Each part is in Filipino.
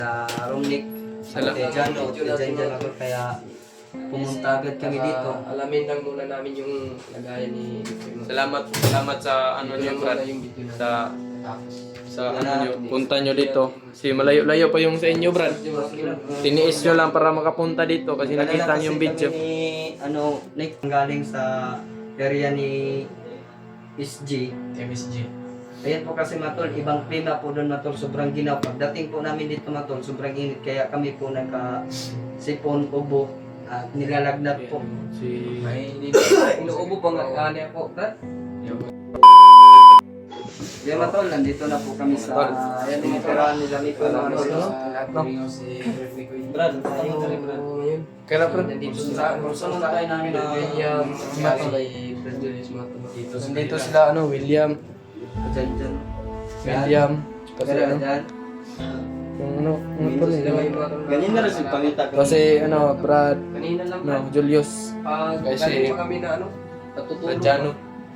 sa Romnick, sa Tejan ako kaya pumunta agad kami dito. Alamin lang muna namin yung lagayan ni Salamat sa ano niyo, Brad. Sa ano niyo, punta niyo dito. Kasi malayo-layo pa yung sa inyo, Brad. Tiniis niyo lang para makapunta dito kasi nakita niyo yung video. Nick, galing sa area ni SG. MSG. Ayan po kasi matol, ibang klima po doon matol, sobrang ginaw. Pagdating po namin dito matol, sobrang init. Kaya kami po nagka-sipon, ubo, at nilalagnat po. May inuubo pa nga po, Brad. Yan matol, nandito na po kami sa tinitirahan nila Miko na Brad, tayo ngayon. Kaya Brad, Nandito sa Sunod tayo namin na William nandito sila William. dyan. Kasi Ganyan na rin si pangita. Kasi Brad, kanina lang Julius. kasi pa kami na natutulog. Rajano.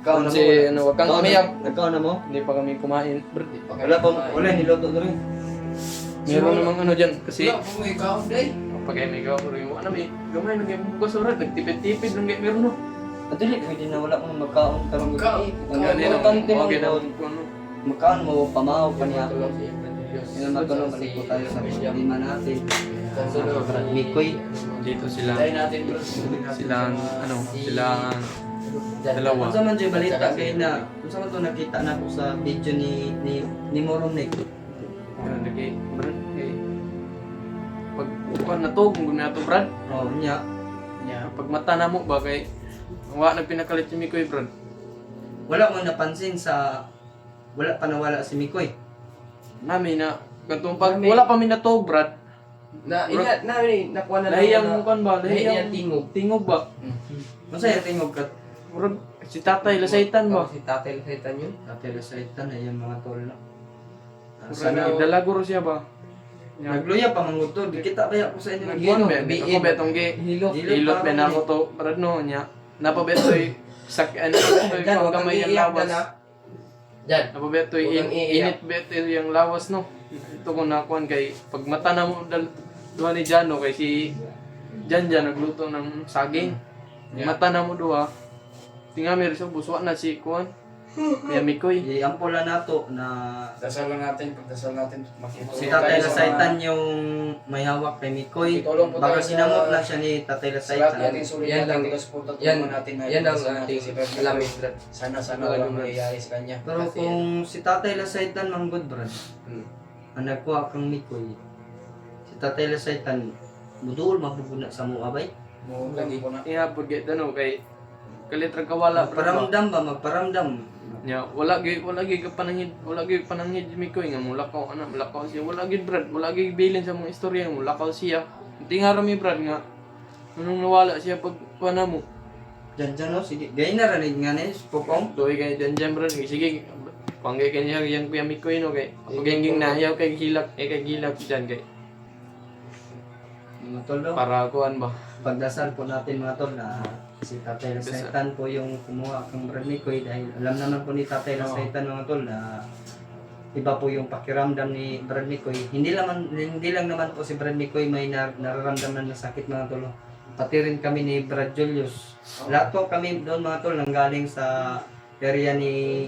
Ikaw na Kasi mo. wag kang umiyak. Ikaw na mo? Hindi pa kami kumain. Brad, Wala, niloto na rin. meron namang dyan. Kasi Wala po may kaon day. pag may gawa ko rin, may gamay nang yung bukas oras. Nagtipid-tipid nang meron At hindi, pwede na wala kong magkaon. Magkaon. Ang importante mo Okay na. magkaon mo, pamahaw pa niya. Yan Yan ang matulong balik po tayo sa problema natin. Mikoy. Dito sila. natin bro. Silang dalawa. Kung saan man dyan balita kayo na, kung saan man ito nakita na ako sa video ni Moromnek. Lagi, Brad. Pag na to, kung na to, Brad. Oo, niya. Pag mata na mo ba kay wala na pinakalit si Mikoy, Brad. Wala mo napansin wala pa nawala si Mikoy. Nami na katong pag wala pa mi na to, Brad. Nakuha na Lahiyang mo kan ba? Lahiyang tingog. Tingog ba? Masaya tingog ka. Brad, si tatay lasaytan ba? Si tatay lasaytan yun. Tatay Lasaitan, ayan mga tol na. Sana idalaguro siya ba? Nagluya pa mga to, di kita kaya ko sa inyo Nagkuhan nagino. ba? Ako betong gi. Hilot ba na ako to, Brad no nya. Napabetoy kung gamay yung lawas. Diyan. Napabetoy Huwag kang iiyak. init betoy yung lawas no. Ito ko nakuan kay pag mata na mo duha ni Jano kay si Jan nagluto ng saging. Mata na mo duha. Tingami rin sa buswa na si kuan. Kaya Mikoy. Iampola nato na Dasal lang natin, pagdasal natin. si Tatay Lasaitan yung may hawak kay Mikoy. Tulong po Baka tayo sa- sinamot lang siya ni Tatay Sa lahat Lasaitan. natin sulit yan lang taga-suporta tulungan natin na yan ang natin si Brad alamin. Sana walang mangyayari sa kanya. Pero kung si Tatay Lasaitan manggod Brad, ang nagkuha kang Mikoy, si Tatay Lasaitan, budol mabuguna sa mo abay. Mo lagi ko na. Ihapod gid kay kalitrag kawala Brad. Magparamdam. Nya wala gyud ka panangid Mikoy nga mulakaw mulakaw siya. Wala gyud Brad, wala gyud bilin sa mga istorya mulakaw siya. Tinga ra mi Brad nga anong nawala siya pag kuana mo. Diyan no, sige. Gay na rin nga ni Pupong. Doy kay Janjan Brad, sige panggay kanya yang Kuya Mikoy no kay pagenging nahiyaw kay gilak diyan kay Mga tol, no? para kuan ba. Pagdasal po natin mga tol na si Tatay Lasaitan po yung kumuha kang Brad Mikoy dahil alam naman po ni Tatay Lasaitan mga tol na iba po yung pakiramdam ni Brad Mikoy. Hindi lang naman po si Brad Mikoy may nararamdaman na sakit mga tol. Pati rin kami ni Brad Julius. Lahat po kami doon mga tol nanggaling sa area ni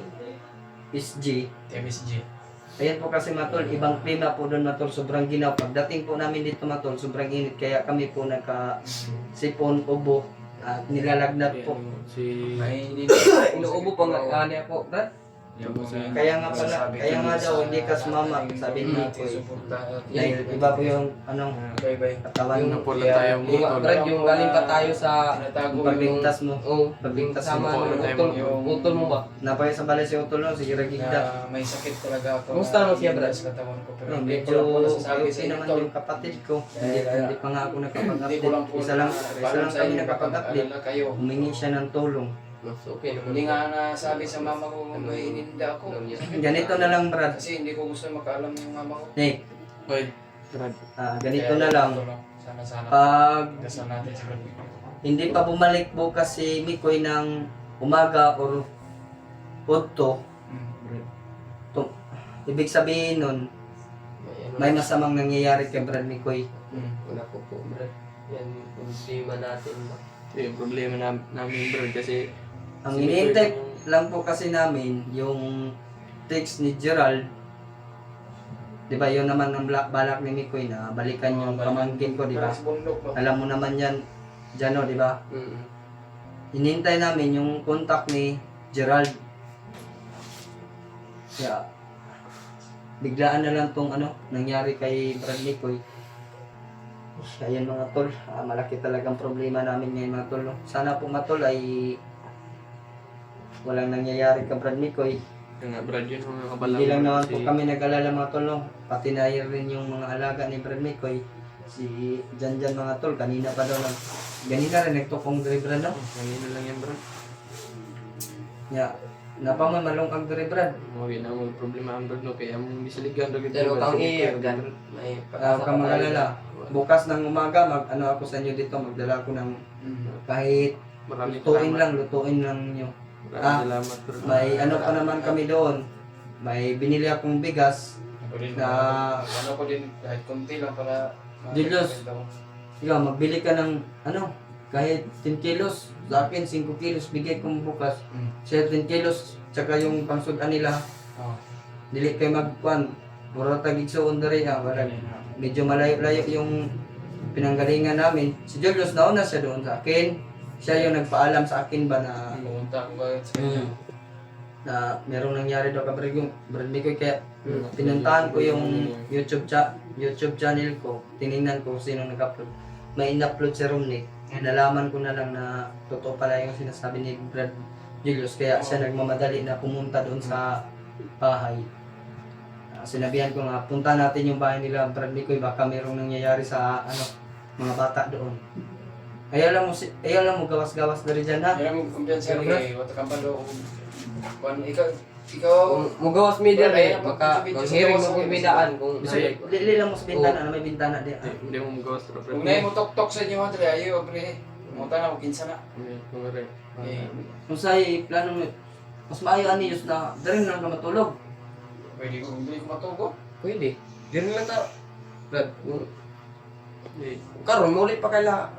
SG. MSG. Ayan po kasi matol, ibang klima po doon matol, sobrang ginaw. Pagdating po namin dito matol, sobrang init. Kaya kami po nagka-sipon, ubo, at nilalagnat po. May Inuubo pa nga po, Brad. Kaya nga daw, hindi ka sumama, sabi ni Mikoy. Dahil iba po yung Bye-bye. katawan mo. Napula tayo mo tol. Brad, yung galing pa tayo sa Tinatago Pagligtas mo. Oo, Pagligtas kasama mo. ng utol mo ba? Napaya sa balay si Utol no, sige Ragigda. na may sakit talaga ako. Kumusta naman siya, Brad? Sa katawan ko. Pero No, hindi ko medyo lang po nasasabi sa okay inyo, naman tol. yung kapatid ko. Hindi pa nga ako Hindi ko nakapag-update. lang po Isa lang paalam sa kami inyo, nakapag-update. kapag kayo. Humingi siya ng tulong. Mas okay naman. Hindi nga nasabi sa mama ko may ininda ako. Ganito na lang Brad. Kasi hindi ko gusto makaalam yung mama ko. Nick, Oy, Brad. ganito na lang. Sana. Pag Dasal natin sa Brad. hindi pa bumalik bukas si Mikoy ng umaga or udto, ibig sabihin nun, may masamang nangyayari kay Brad Mikoy. Wala po po, Brad. Yan, problema natin ba? Ito yung problema namin bro kasi Ang si Mikoy iniintay yung- lang po kasi namin yung text ni Gerald. 'Di ba? Yun naman ang balak ni Mikoy na balikan yung pamangkin ko, 'di ba? Alam mo naman 'yan, Jano, 'di ba? Hinintay namin yung contact ni Gerald. Kaya biglaan na lang tong nangyari kay Brad Mikoy. Kaya yan mga tol, malaki talagang problema namin ngayon mga tol. No? Sana po mga tol ay walang nangyayari kay Brad Mikoy. Yung nga Brad yun mga kabalang. Hindi lang naman si- po kami nag-alala mga tol. No? Pati na rin yung mga alaga ni Brad Mikoy. Si Janjan mga tol, kanina pa daw ganina rin nagtukong diri Brad, no? Kanina lang yan Brad. Ya, napaman malong ang diri Brad. Mawin na mo problema ang Brad no kaya mong bisaligan rin. Pero kang iyer, gan. May Huwag kang mag-alala. Bukas ng umaga, ako sa inyo dito, magdala ko ng kahit Maraming lutuin lang nyo. Maraming salamat Brad. May pa naman kami doon. May binili akong bigas na Ano ko din, kahit konti lang para... Julius. ikaw, magbili ka ng kahit 10 kilos. Sa akin, 5 kilos bigay ko bukas. Siya 10 kilos, tsaka yung pangsudan nila. Dili kayo magkuhan. Mura tagig sa undari wala. Medyo malayo-layo yung pinanggalingan namin. Si Julius nauna siya doon sa akin. Siya yung nagpaalam sa akin ba na Pumunta ko ba sa kanya? na merong nangyari daw kabrig yung Brad Mikoy, kaya pinuntahan ko yung YouTube channel ko. Tiningnan ko kung sino nag-upload. May in-upload si Romnick. Nalaman ko na lang na totoo pala yung sinasabi ni Brad Julius, kaya siya nagmamadali na pumunta doon sa bahay. Sinabihan ko nga, punta natin yung bahay nila Brad Mikoy, baka merong nangyayari sa mga bata doon. Ayaw lang mo gawas-gawas na rin dyan, ha? Kaya mo kumpiyansa rin eh, wata kang palo. Ikaw, Mugawas media Brad, eh, baka hearing mo kung bidaan kung Lili lang mo sa bintana, na may bintana di. Hindi mo magawas Brad. kung na mo tok-tok sa inyo, Andre, ayaw, pre. Pumunta na, kinsa na. Kung rin. Kung sa'yo, plano mo, mas maayo ani Diyos na darin lang ka matulog. Pwede ko matugo. pwede. Diyan lang ta. Brad, Eh, karon mo ulit pa kaila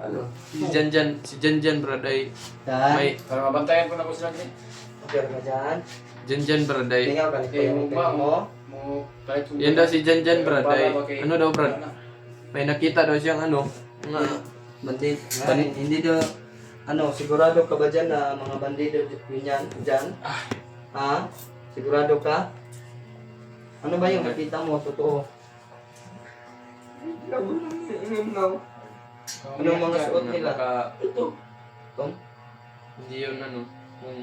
Si Janjan Brad ay Dan, may Para mabantayan ko na ko sila din. okay ka dyan. Janjan Brad ay Tingnan ka Eh, nito ba mo. mo kahit kung- yan daw si Janjan Brad Para ay ba kay- ano daw Brad? Wala na. May nakita daw siyang nga Bandit. Hindi daw, sigurado ka ba dyan na mga bandido yun yan, dyan? Ha? Sigurado ka? Ano ba yung nakita mo? Totoo. Anong mga suot nila? Ito. Tom? Hindi yun kung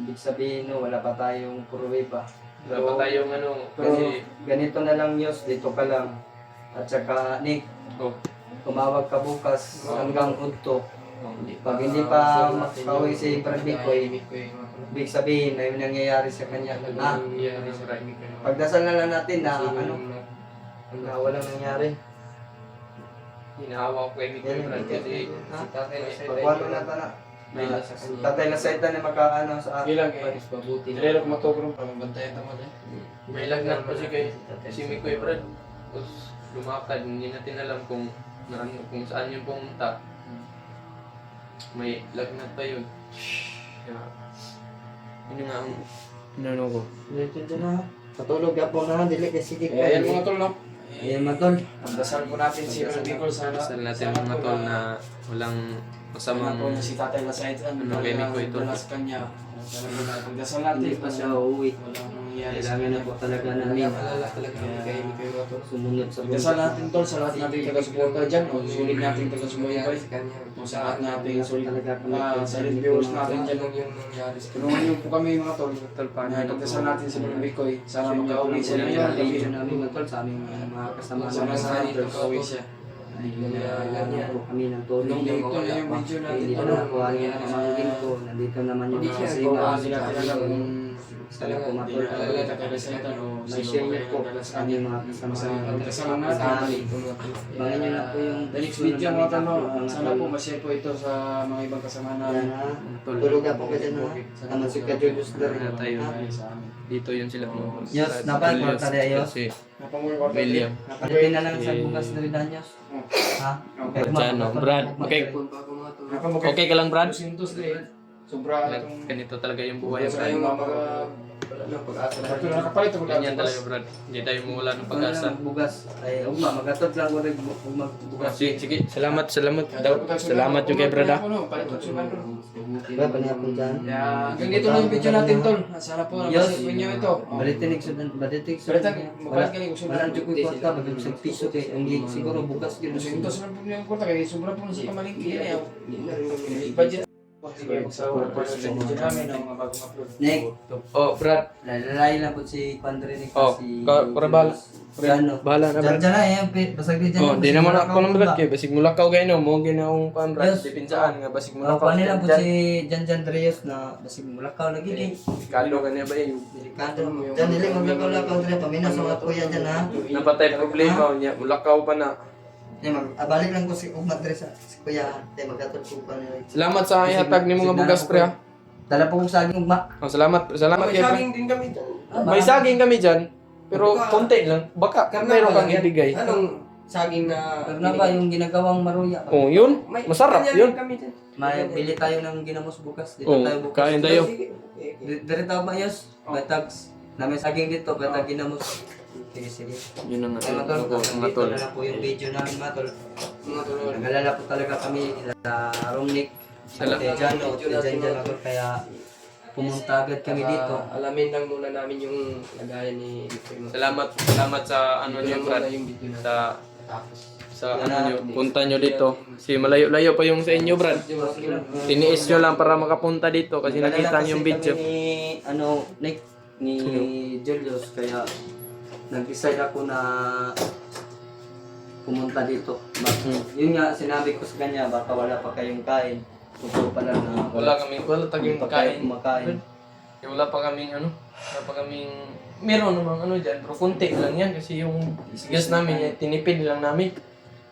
Ibig sabihin, wala pa tayong pruwe pa. wala pa tayong Pero kasi ganito na lang news, dito ka lang. At saka, Nick, tumawag ka bukas hanggang udto. Pag hindi pa makauwi si Brad Mikoy, ibig sabihin, may nangyayari sa kanya. Pagdasal na lang natin na na walang nangyari. hinahawa ko kay Mikoy Brad kasi Pagwalo na ta na. may Tatay Lasaitan na makaano sa akin. Ilang eh. Pero kung matugo para mabantayan tamo din. may lagnat pa si Mikoy Brad. Tapos lumakad, hindi natin alam kung saan yung pumunta. May lagnat pa yun. Kaya, yun nga ang inano ko. Dito na. Patulog ako na, dili kay sige. Ayan mga tol, no? Ayan matol. Dasal po natin si Brad Mikoy sana. Dasal natin mga tol na walang masamang po si Tatay Lasaitan. Ano kay Mikoy tol. Sa kanya. Dasal natin. Hindi pa siya uuwi. Walang nangyayari sa Kailangan na po talaga namin Alala talaga kay Mikoy Roto. sumunod sa Dasal natin tol sa lahat nating taga-suporta dyan. O sulit nating taga-suporta. sa kanya. O sa lahat nating sulit Talaga kami silent viewers natin dyan. Yung nangyari sa Tulungan niyo po kami mga tol. Pagdasal natin si Brad Mikoy. Sana makauwi siya ngayon. Video namin matol sa aming mga kasama Sana namin. sana dito makauwi siya. Naglalaro po kami ng tulong. Ito na yung video natin. Hindi ko nakuha niya ang pamangkin ko. Nandito naman yung Hindi mga siya kasima. gawa. Hindi natin alam kung Sana po matol. Talaga Tatay Saitan o May share niyo po sa aming mga kasama namin. Bangin niyo na po yung The next video mga tol, no? Sana po ma-share po ito sa mga ibang kasama namin. Tulog na po ka dyan ha. Naman si Kajulius na rin. Tayo. Ha? Sa amin. Dito yun sila. Yes, dapat kwarta rin ayos. Si Napamulong ko William. Nakalitin na lang sa bukas na rin Danyos. Ha? Okay. Diyan, Brad. Okay. Okay ka lang, Brad? Sintos din. Sobra itong... Ganito talaga yung buhay, Sobra Brad. yung mga... Wala nang pag-asa na. Ito na nakapalit ako Ganyan talaga, Brad. Hindi tayo mawala ng Pag-asa. pag-asa. Bugas. Ay, ugma, magatod lang ko rin magbugas. Sige, sige. Salamat daw. Salamat yung kay Brad, ha? Diba, panihapon dyan? Hanggang dito lang yung video natin, Tol. Sana po naman niyo ito. Balitinig sa balitig sa Balitan, mabalit ka niyo. Wala ang ko kwarta, bagay sa piso kay ang siguro bukas yun. Sintos lang po yung kurta kaya sobra po sa pamalingki yan. Budget. Sige, magsawa po sa video namin ng mga bagong upload. Nick, Oh, Brad. lalay lang po si Pandre Nick Oh, si kurabal. Gano. Bahala na, Brad. Diyan na eh, basag din dyan. Oh, di naman ako ng Brad kay basig mo lakaw kay no, mo ginaong kan Brad. Yes. Dipinsaan nga basig mo Oh, lakaw. kanila po si Jan Reyes na basig mulakaw lagi kay Kalo kanya ba yun? delikado. Diyan nila maglakaw Dre, pamina sa mga kuya dyan ha. Napatay problema niya, mulakaw pa na. Balik lang ko si Ugmat Dre sa kuya. Tayo magkatod ko pa nila. Salamat sa ihatag ni mga bugas pre, ha. Dala po kong saging Ugma. Oh, salamat kay Brad. din kami dyan. May saging kami diyan, pero konti lang. Baka meron kang ibigay. Anong saging na... Pero na ba yung ginagawang maruya? Oh, yun. Masarap ganyan yun. din kami dyan. May pili tayo ng ginamos bukas. Dito Oh, tayo bukas. kain tayo. Sige. Okay. Dire tayo ba yos? Batags. Na may saging dito, batag ginamos. Sige, sige. Yun ang Ay, matol, mga dito tol. na lang po yung video namin, matol. Mga tulad. Nag-alala po talaga kami sa Romnick. Sala- Kay Jano, kay Jan matol. Kaya pumunta agad kami dito. Alamin lang muna namin yung lagayan ni Salamat sa ano niyo, Brad. Sa ano niyo, punta niyo dito. Si malayo-layo pa yung sa inyo, Brad. Tiniis niyo lang para makapunta dito kasi nakita niyo yung video. Kami ni, Nick, ni Julius. Kaya nag-decide ako na pumunta dito. Yun nga, sinabi ko sa kanya, baka wala pa kayong kain. Totoo pala na Wala taging pa kayo kain. kumakain. Wala pa kaming meron namang ano dyan, pero konti lang yan kasi yung gas namin, tinipid lang namin.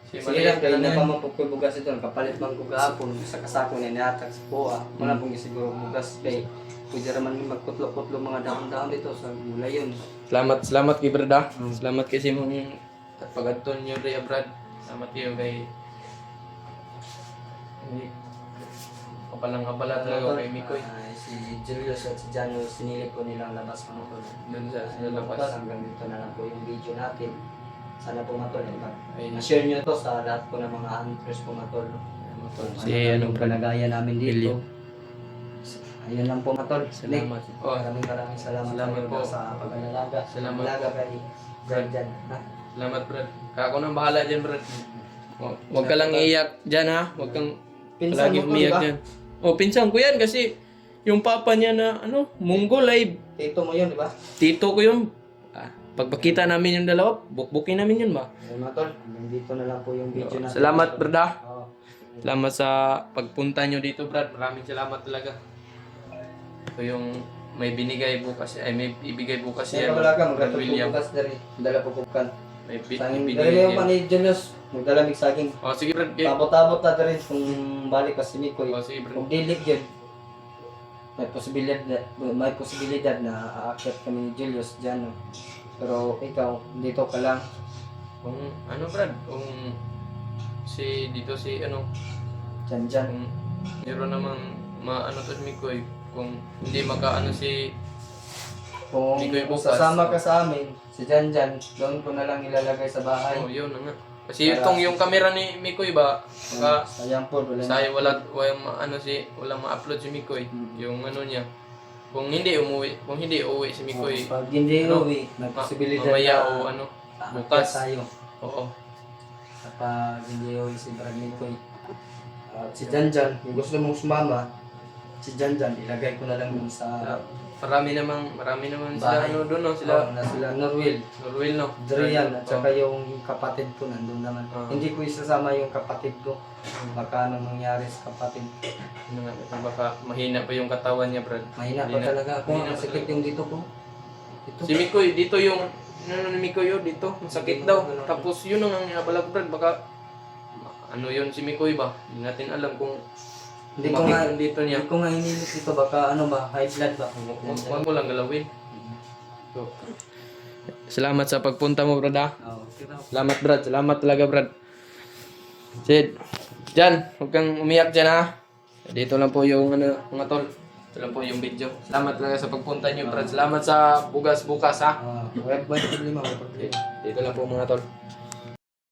Kasi Sige lang, kayo na pa yan. mapagkubugas ito. Kapalit man ko gahapon sa kasako na niatag sa kuha. Wala pong siguro bugas kay pwede naman magkutlo-kutlo mga dahon-dahon dito sa gulay yun. Salamat kay Brad, ha? Salamat kasi mong pag-adton nyo rin, Brad. Salamat kayo kay kapalang-kapala talaga kay Mikoy. Si Julius at si Jano, sinilip ko nilang labas mga tol. Doon sa Labas. labas. Hanggang dito na lang po yung video natin. Sana po matol. Ay, Na-share nyo to sa lahat po ng mga hunters po matol. Si ano, yung kalagayan namin dito. William. Ayun lang po matol. Nick, Salamat. Oh, maraming salamat Salamat po po. sa pag-alalaga. Salamat Alaga kay Brad dyan. Ha? salamat, Brad. Ako nang bahala dyan, Brad. Huwag ka lang iiyak dyan, ha? Huwag kang Pinsan palagi mo to, umiyak diba? dyan. Oh, pinsan ko yan kasi yung papa niya na, Mongol ay Tito mo yun, di ba? tito ko yun. Pagpakita namin yung dalawa, bukbukin namin yun ba? Ayun matol. Hanggang dito na lang po yung video natin. Salamat, Brad, ha? Oo. Salamat sa pagpunta nyo dito, Brad. Maraming salamat talaga. Ito yung may binigay bukas, may ibigay bukas Kaya yan. wala ka, Brad magkatog William. bukas na rin. Dala po kukan. May Sangin, binigay dali yung yan. pa ni Julius. Magdala mig saging. Oh, sige, Brad. Okay. Tabot-tabot na rin kung balik pa si Mikoy. Oh, sige, Brad. Kung dilig yun, may posibilidad na aakyat kami ni Julius dyan. No? Pero ikaw, dito ka lang. Kung Brad, kung dito si Dyan, dyan. kung meron namang to si Mikoy, kung hindi makaano si Kung Mikoy bukas. sasama ka sa amin, si Jan Jan, doon ko na lang ilalagay sa bahay. oh, yun na nga. Kasi yung camera ni Mikoy ba, baka Sayang po, wala na. sayang walang walang ma-upload si Mikoy, yung niya. Kung hindi uuwi si Mikoy, Pag hindi Ano? uwi, may posibilidad mamaya na o aakyat bukas. tayo. Oo. Kapag hindi uwi si Brad Mikoy. At si Jan Jan, kung gusto mong sumama, si Janjan, ilagay ko na lang dun sa Marami naman sila bahay. ano doon no, sila na sila Norwil, Norwil no. Drian, at Oh. saka yung kapatid ko nandun naman. Hindi ko isasama yung kapatid ko. Baka anong mangyari sa kapatid. Ano nga, baka mahina pa yung katawan niya, Brad. Mahina pa talaga ako. Mahina pa Masakit yung dito ko. Dito. Si Mikoy, dito yung ano ni Mikoy yun, dito, masakit daw. Tapos yun ang inabalag, Brad, baka ano yun si Mikoy ba? Hindi natin alam kung Hindi ko nga, dito niya. hindi ko nga hinilit dito. Baka ano ba, high blood ba? Huwag mo lang galawin. So, salamat sa pagpunta mo, Brad, ha? Oh, okay na. Salamat, Brad. Salamat talaga, Brad. Sid, Jan, huwag kang umiyak dyan, ha? Dito lang po yung ano, mga tol. Ito lang po yung video. Salamat talaga sa pagpunta niyo, Brad. Salamat sa bukas-bukas, ha? Wala problema, wala problema. Dito lang po mga tol.